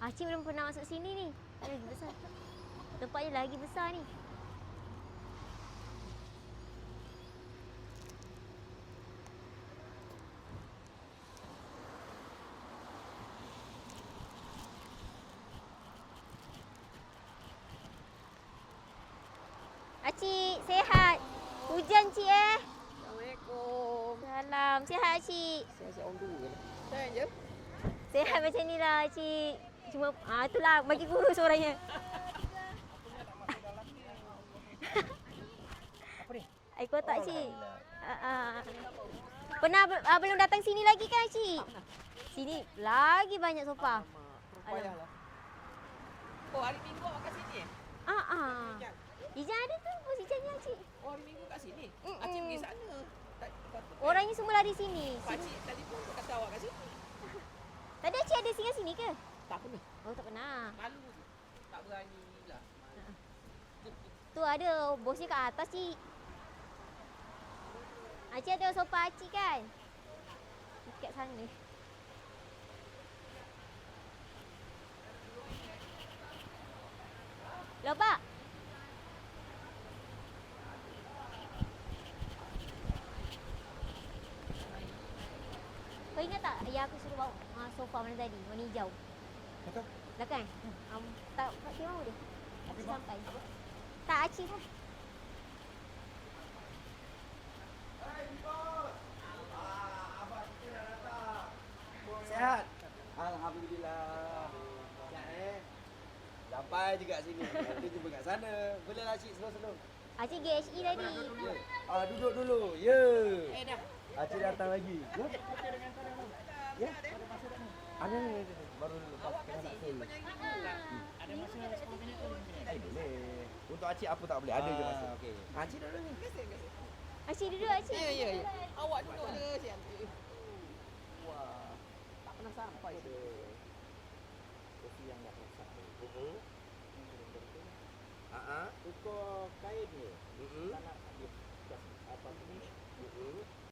Acik belum pernah masuk sini ni. Lagi besar. Tempatnya lagi besar ni. Acik, sihat. Hujan cik Assalamualaikum. Salam. Sihat acik. Saya orang dulu ke? Saya je. Sihat macam ni lah acik. Cuma itulah bagi kurus orangnya. Apa ni? Air kotak cik. Pernah belum datang sini lagi kan cik? Sini lagi banyak sofa. Payahlah. Oh, hari Minggu awak kat sini eh? Hujan. Ijan ada tu bos ijannya cik. Oh, hari Minggu kat sini? Acik pergi sana. Orangnya semua lari sini. Pakcik telefon kata awak kat sini. Tadi acik ada singgah sini ke? Tak pernah. Oh tak pernah. Malu. Tak berani lah. Tu ada bosnya kat atas cik. Acik ada sofa acik kan? Dekat sana. Lobak. Kau ingat tak yang aku suruh bawa sofa mana tadi? Warna hijau. Betul. Belakang? Tak, Pak Cik mau dia? Acik sampai. Tak, Acik pun. Sehat? Alhamdulillah. Sihat Sampai juga sini. Nanti jumpa kat sana. Bolehlah cik slow-slow. Acik GHE tadi. Ya. Duduk dulu. Ya. Dah. Cik datang lagi. Ya. Ya. Ada ni. Baru lepas Awak kat kena nak sini full. penyanyi pula. Ada masa 10 minit tu. Boleh. Untuk acik apa tak boleh? Ada je masa. Okey. Cik duduk ni. Acik duduk, Acik. Ya. Awak duduk je cantik. Wah. Tak pernah sampai tu. Kopi yang dah rosak tu. Ha. Tukar kain ni. Hmm. Tak nak dia apa ni.